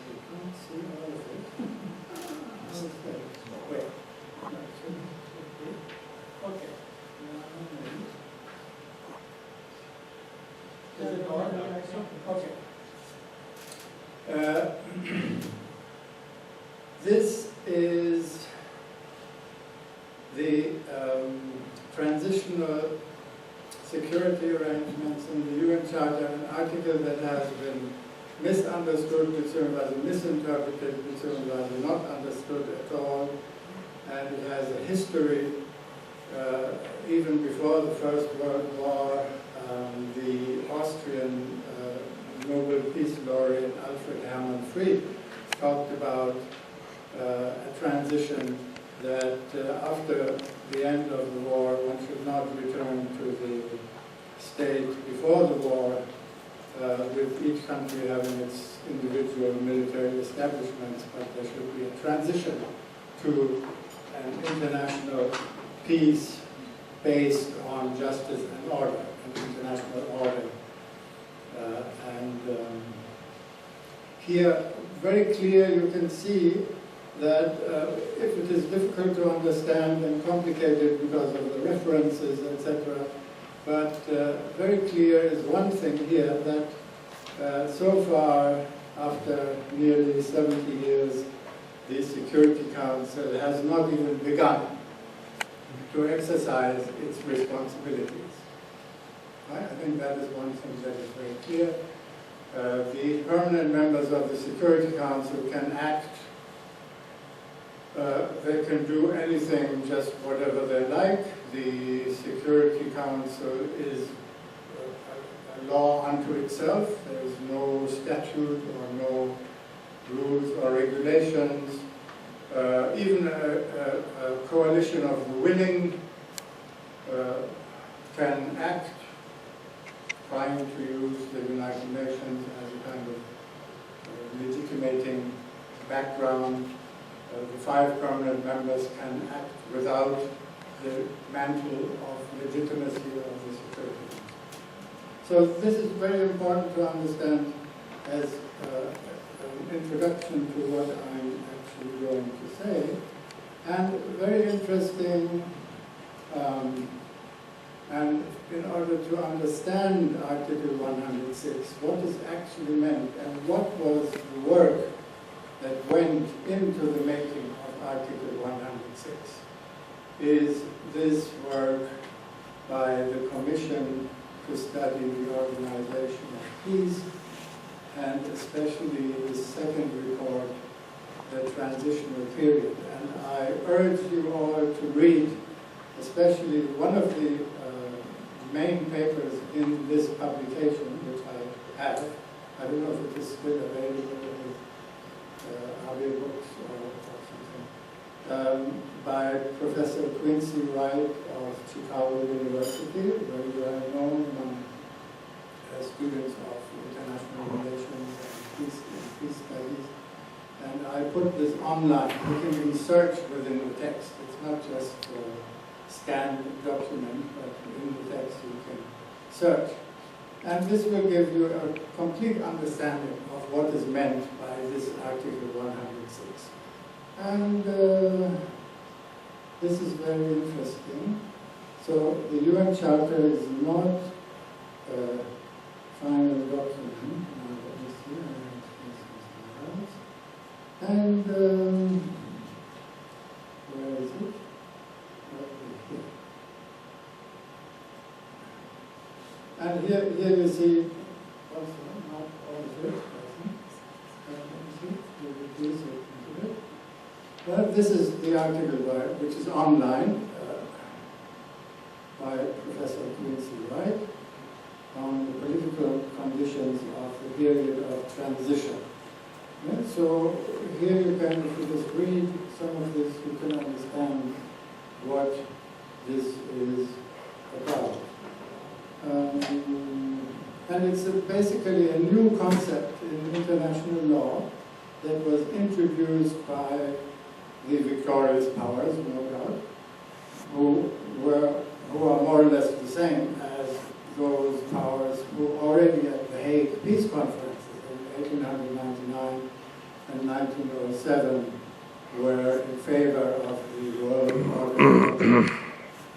you can't see all of it. Wait. Okay. Is it on? Okay. This is the transitional security arrangements in the UN Charter, an article that has been misunderstood, beziehungsweise misinterpreted, beziehungsweise not understood at all, and it has a history even before the First World War. The Austrian Nobel Peace Laureate Alfred Hermann Fried talked about a transition that after the end of the war, one should not return to the state before the war, with each country having its individual military establishments, but there should be a transition to an international peace based on justice and order, an international order. Here, very clear, you can see that if it is difficult to understand and complicated because of the references, etc., but very clear is one thing here, that so far, after nearly 70 years, the Security Council has not even begun to exercise its responsibilities. Right? I think that is one thing that is very clear. The permanent members of the Security Council can act. They can do anything, just whatever they like. The Security Council is a law unto itself. There is no statute or no rules or regulations. Even a coalition of the willing can act, trying to use the United Nations as a kind of legitimating background. The 5 permanent members can act without the mantle of legitimacy of the Security Council. So this is very important to understand as an introduction to what I'm actually going to say. And very interesting, and in order to understand Article 106, what is actually meant and what was the work that went into the making of Article 106, is this work by the Commission to Study the Organization of Peace, and especially the second report, the Transitional Period. And I urge you all to read, especially one of the main papers in this publication, which I have. I don't know if it is still available in other books or something, by Professor Quincy Wright of Chicago University, very well known among students of international relations and peace studies. And I put this online. You can even search within the text. It's not just a scanned document, but in the text you can search. And this will give you a complete understanding of what is meant by this Article 106. And this is very interesting. So the UN Charter is not a final document. Now let me see. And where is it? And here you see also not all of it. Well, this is the article which is online by Professor Quincy Wright on the political conditions of the period of transition. Yeah, so here you can, if you just read some of this, you can understand what this is about. And it's basically a new concept in international law that was introduced by the victorious powers, no doubt, who are more or less the same as those powers who already at the Hague Peace Conferences in 1899 and 1907 were in favor of the world order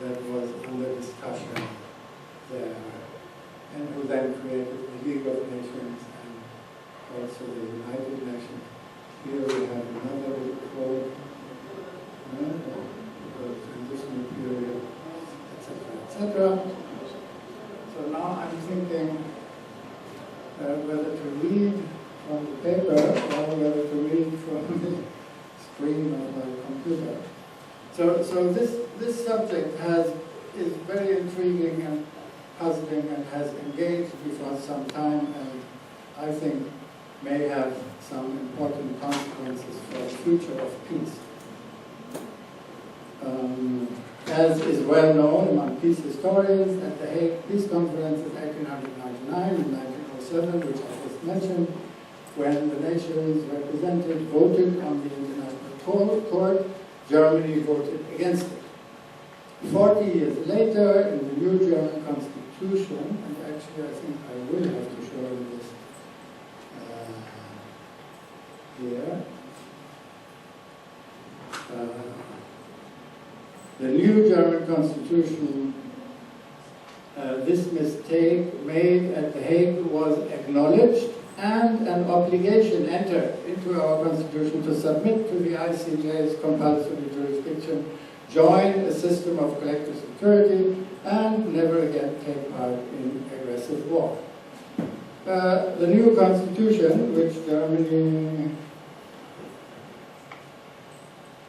that was under discussion there, and who then created the League of Nations and also the United Nations. Here we have another quote, the transitional period, etc., etc. So now I'm thinking whether to read from the paper or whether to read from the screen of my computer. So this subject is very intriguing and puzzling and has engaged me for some time, and I think may have some important consequences for the future of peace. As is well known among peace historians, at the Hague Peace Conference in 1899 and 1907, which I just mentioned, when the nations represented voted on the International Court, Germany voted against it. 40 years later, in the new German constitution, and actually I think I will have to show you this here. The new German constitution, this mistake made at The Hague was acknowledged, and an obligation entered into our constitution to submit to the ICJ's compulsory jurisdiction, join a system of collective security, and never again take part in aggressive war. The new constitution, which Germany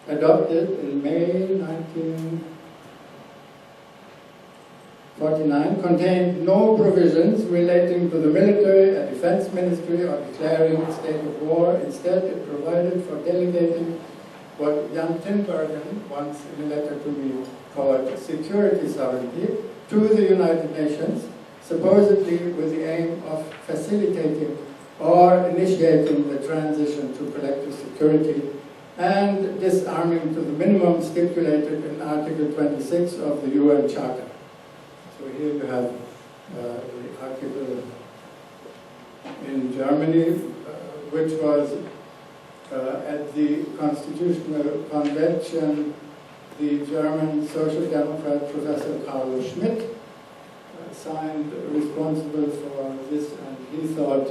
adopted in May 1949, contained no provisions relating to the military, a defense ministry, or declaring a state of war. Instead, it provided for delegating what Jan Tinbergen once in a letter to me called security sovereignty to the United Nations, supposedly with the aim of facilitating or initiating the transition to collective security and disarming to the minimum stipulated in Article 26 of the UN Charter. So here you have the article in Germany, which was at the Constitutional Convention, the German Social Democrat Professor Klaus Schlichtmann signed responsible for this, and he thought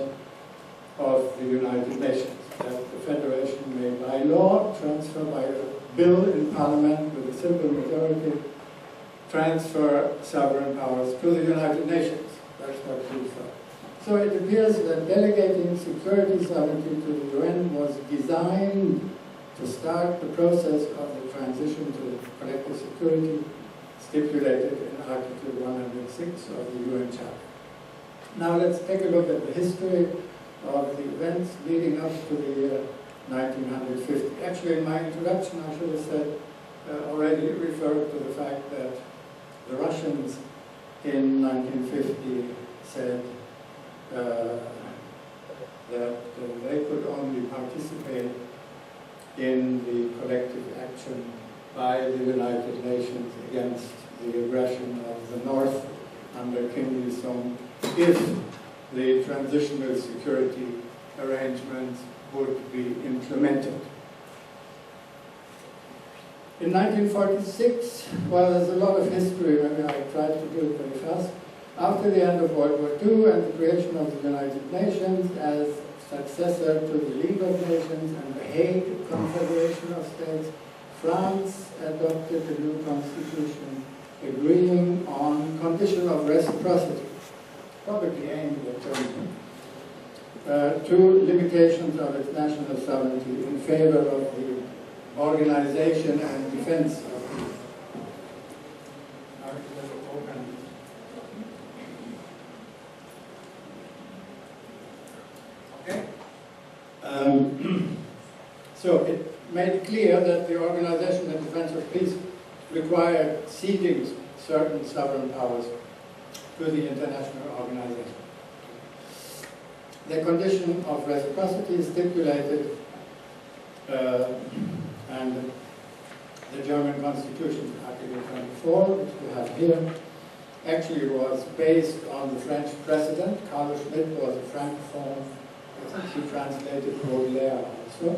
of the United Nations, that the Federation may by law transfer by a bill in Parliament with a simple majority, transfer sovereign powers to the United Nations. That's what he thought. So it appears that delegating security sovereignty to the UN was designed to start the process of the transition to collective security stipulated in Article 106 of the UN Charter. Now let's take a look at the history of the events leading up to the year 1950. Actually, in my introduction, I should have said, already referred to the fact that the Russians in 1950 said that they could only participate in the collective action by the United Nations against the aggression of the North under Kim Il-sung if the transitional security arrangements would be implemented. In 1946, well, there's a lot of history, maybe I tried to do it very fast. After the end of World War II and the creation of the United Nations as successor to the League of Nations and the Hague Confederation of States, France adopted the new constitution, agreeing on condition of reciprocity, probably aimed at Germany, to limitations of its national sovereignty in favor of the organization and defense of the open. Okay? So it made clear that the organization and defense of peace required ceding certain sovereign powers to the international organization. The condition of reciprocity stipulated and the German Constitution, Article 24, which we have here, actually was based on the French precedent. Carl Schmitt was a Francophone I think she translated Baudelaire also.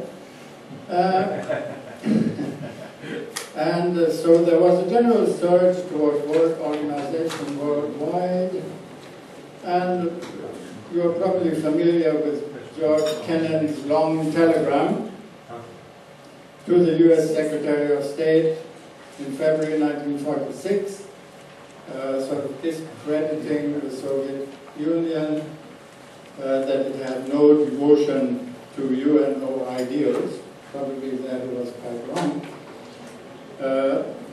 And so there was a general surge towards world organization worldwide. And you're probably familiar with George Kennan's long telegram to the US Secretary of State in February 1946, sort of discrediting the Soviet Union, that it had no devotion to UNO ideals. Probably that it was quite wrong.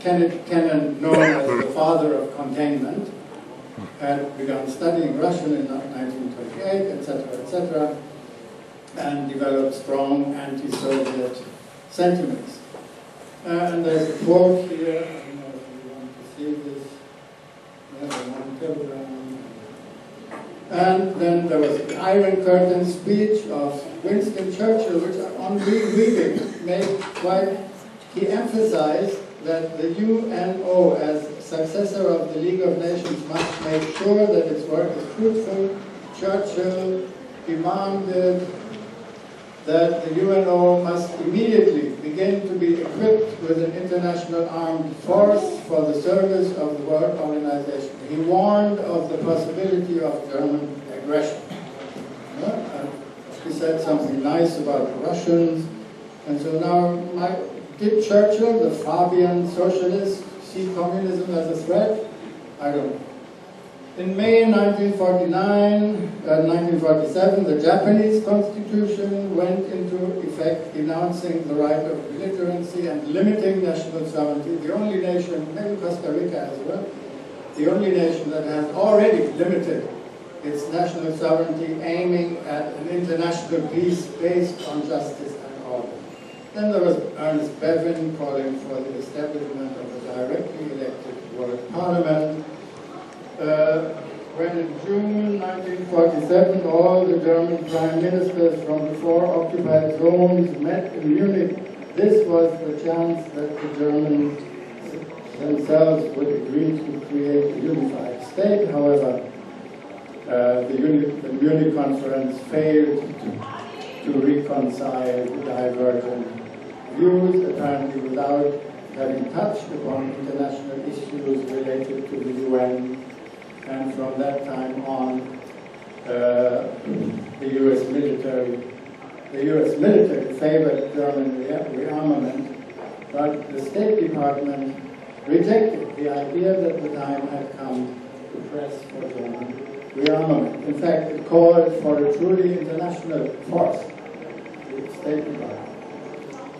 Kennan, known as the father of containment, had begun studying Russian in 1928, etc., and developed strong anti-Soviet sentiments. And there's a quote here, I don't know if you want to see this. There's one telegram. And then there was the Iron Curtain speech of Winston Churchill, which on rereading made quite, he emphasized that the UNO, as successor of the League of Nations, must make sure that its work is fruitful. Churchill demanded that the UNO must immediately begin to be equipped with an international armed force for the service of the world organization. He warned of the possibility of German aggression. He said something nice about the Russians. And so now, did Churchill, the Fabian socialist, see communism as a threat? I don't know. In May 1947, the Japanese constitution went into effect, denouncing the right of belligerency and limiting national sovereignty. The only nation, maybe Costa Rica as well, the only nation that has already limited its national sovereignty, aiming at an international peace based on justice and order. Then there was Ernest Bevin calling for the establishment of a directly elected world parliament. When in June 1947 all the German prime ministers from the 4 occupied zones met in Munich, this was the chance that the Germans themselves would agree to create a unified state. However, the Munich conference failed to reconcile divergent views, apparently without having touched upon international issues related to the UN. And from that time on, the US military favored German rearmament, but the State Department rejected the idea that the time had come to press for German rearmament. In fact, it called for a truly international force, the State Department.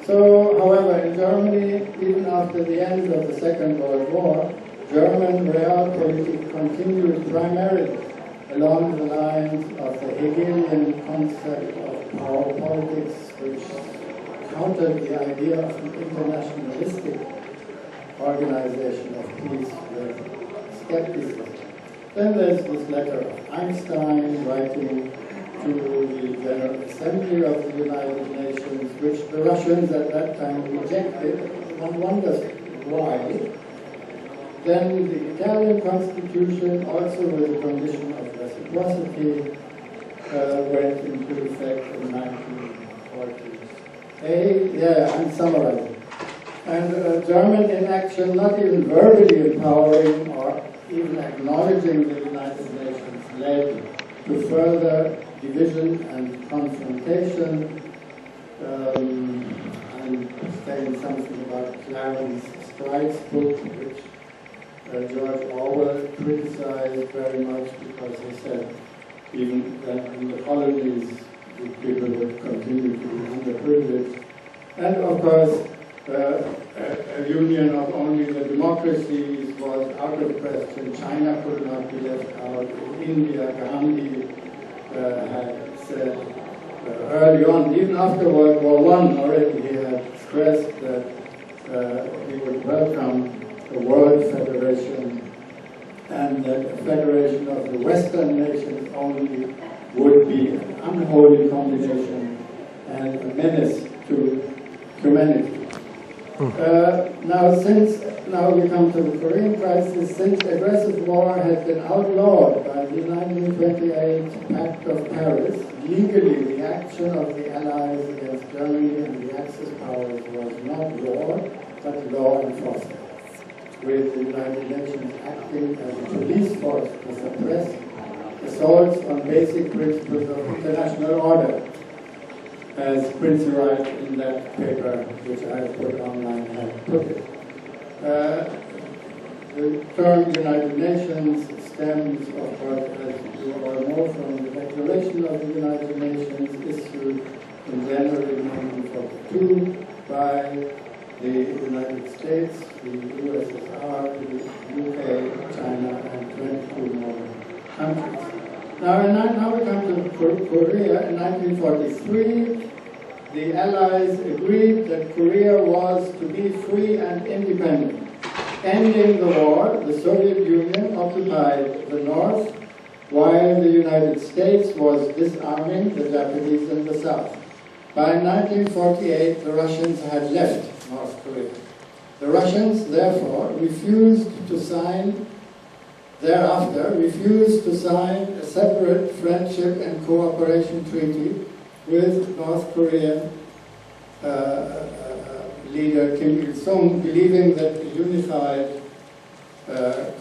So, however, in Germany, even after the end of the Second World War, German realpolitik continued primarily along the lines of the Hegelian concept of power politics, which countered the idea of an internationalistic organization of peace with skepticism. Then there's this letter of Einstein writing to the General Assembly of the United Nations, which the Russians at that time rejected. One wonders why. Then the Italian constitution, also with a condition of reciprocity, went into effect in 1948. Yeah, I'm summarizing. And German inaction, not even verbally empowering or even acknowledging the United Nations, led to further division and confrontation. I'm saying something about Clarence Strike's book, which George Orwell criticized very much, because he said even that in the colonies the people would continue to be underprivileged. And of course, a union of only the democracies was out of question. China could not be left out. In India, Gandhi had said early on, even after World War I already, he had stressed that he would welcome a world federation, and that a federation of the Western nations only would be an unholy combination and a menace to humanity. Now we come to the Korean crisis. Since aggressive war had been outlawed by the 1928 Pact of Paris, legally the action of the Allies against Germany and the Axis powers was not war, but law enforcement, with the United Nations acting as a police force to suppress assaults on basic principles of international order, as Prince Wright in that paper, which I put online, had put it. The term United Nations stems, of course, as you all know, from the Declaration of the United Nations issued in January 1942 by the United States, the USSR, the UK, China, and 22 more countries. Now we come to Korea. In 1943, the Allies agreed that Korea was to be free and independent. Ending the war, the Soviet Union occupied the north, while the United States was disarming the Japanese in the south. By 1948, the Russians had left North Korea. The Russians, therefore, refused to sign a separate friendship and cooperation treaty with North Korean leader Kim Il-sung, believing that a unified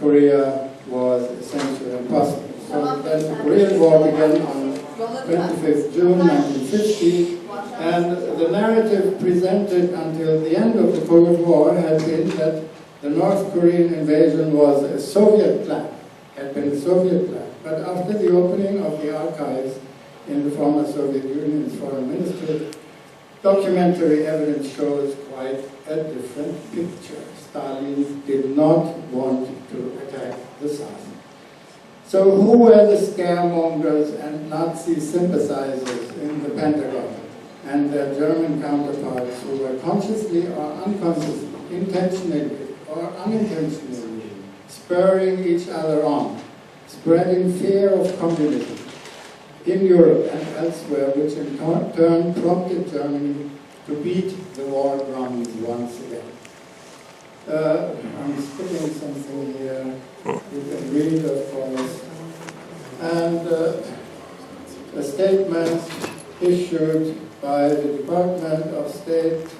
Korea was essentially impossible. So then the Korean War began on 25th June 1950, and the narrative presented until the end of the Cold War had been that the North Korean invasion was a Soviet plan, But after the opening of the archives in the former Soviet Union's foreign ministry, documentary evidence shows quite a different picture. Stalin did not want to attack the South. So who were the scaremongers and Nazi sympathizers in the Pentagon and their German counterparts who were consciously or unconsciously, intentionally or unintentionally spurring each other on, spreading fear of communism in Europe and elsewhere, which in turn prompted Germany to beat the war drums once again? I'm skipping something here. You can read, of course. And a statement issued by the Department of State's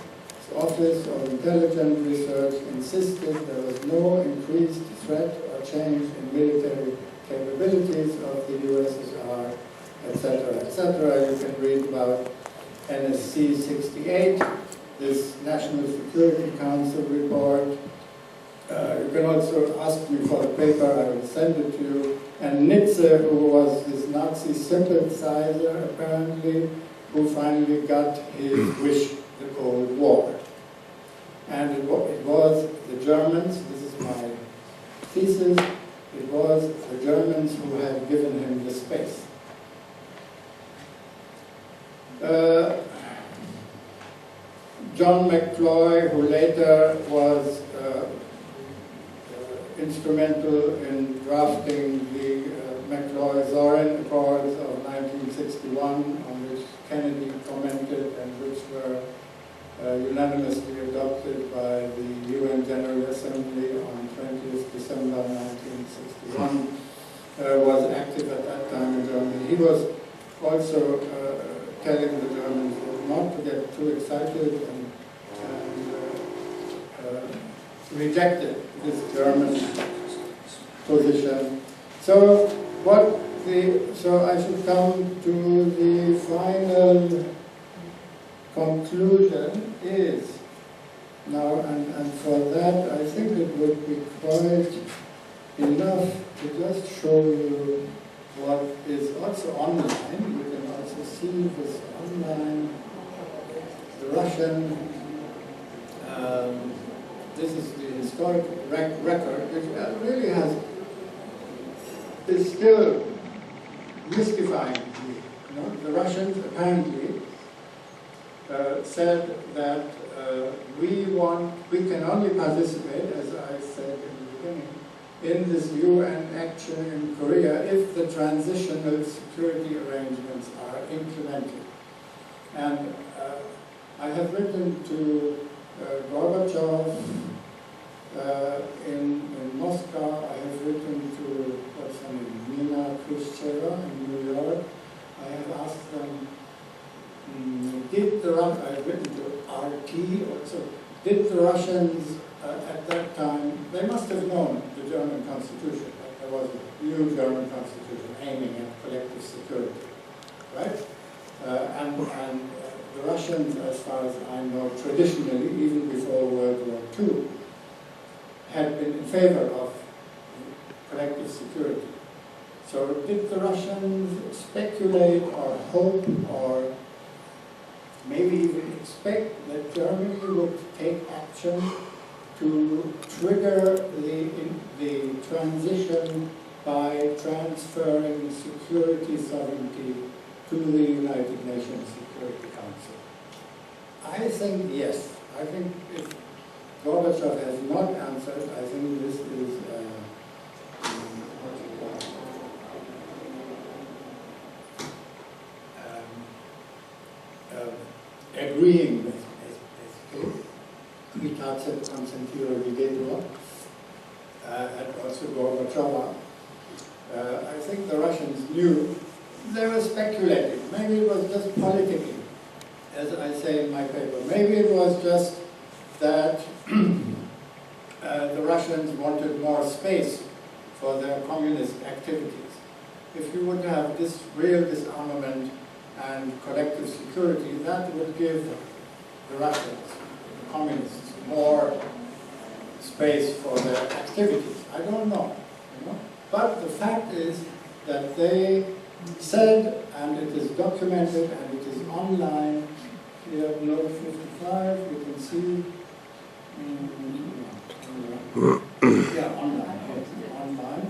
Office of Intelligence Research insisted there was no increased threat or change in military capabilities of the USSR, etc., etc. You can read about NSC 68, this National Security Council report. You can also ask me for the paper, I will send it to you. And Nietzsche, who was this Nazi sympathizer, apparently, who finally got his wish, the Cold War. And it was the Germans, this is my thesis, it was the Germans who had given him the space. John McCloy, who later was instrumental in drafting the McCloy-Zorin Accords of 1961, on which Kennedy commented and which were unanimously adopted by the UN General Assembly on 20th December 1961, was active at that time in Germany. He was also telling the Germans not to get too excited and rejected this German position. So I should come to the final conclusion is now, and for that I think it would be quite enough to just show you what is also online. You can also see this online. The Russian, this is the historic record, which really is still mystifying to me. You know, the Russians apparently said that we can only participate, as I said in the beginning, in this UN action in Korea if the transitional security arrangements are implemented. And I have written to Gorbachev, in Moscow, I have written to, what's her name, Nina Khrushcheva in New York. I have asked them, I've written to RT also, did the Russians at that time, they must have known the German constitution, that there was a new German constitution aiming at collective security, right? And the Russians, as far as I know, traditionally, even before World War II, had been in favor of collective security. So did the Russians speculate or hope or maybe even expect that Germany would take action to trigger the transition by transferring security sovereignty to the United Nations Security Council? I think yes. I think if Gorbachev has not answered, I think this is agreeing with, basically. Vitace consentiro videtur, and also Gorbachev. I think the Russians knew. They were speculating. Maybe it was just politicking, as I say in my paper. Maybe it was just that the Russians wanted more space for their communist activities. If you would have this real disarmament and collective security, that would give the Russians, the communists, more space for their activities. I don't know, you know. But the fact is that they said, and it is documented, and it is online. Here, note 55, you can see. Yeah, online. Online.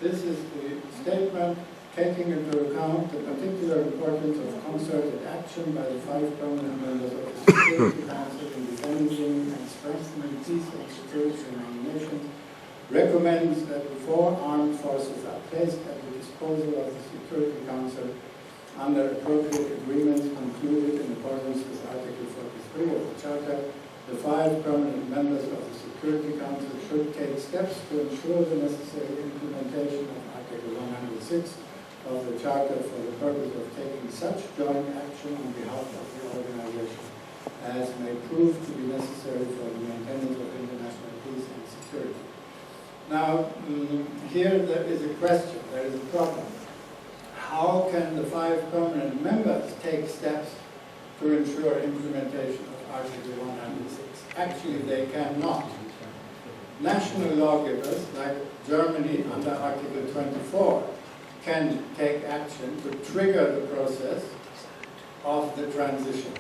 This is the statement taking into account the particular importance of concerted action by the 5 permanent members of the Security Council in defending and strengthening peace and security among nations, recommends that before armed forces are placed at the disposal of the Security Council under appropriate agreements concluded in accordance with Article 43 of the Charter, the 5 permanent members of the Security Council should take steps to ensure the necessary implementation of Article 106 of the Charter for the purpose of taking such joint action on behalf of the organization as may prove to be necessary for the maintenance of international peace and security. Now, here there is a question, there is a problem. How can the 5 permanent members take steps to ensure implementation of Article 106? Actually, they cannot. National lawgivers, like Germany under Article 24, can take action to trigger the process of the transition.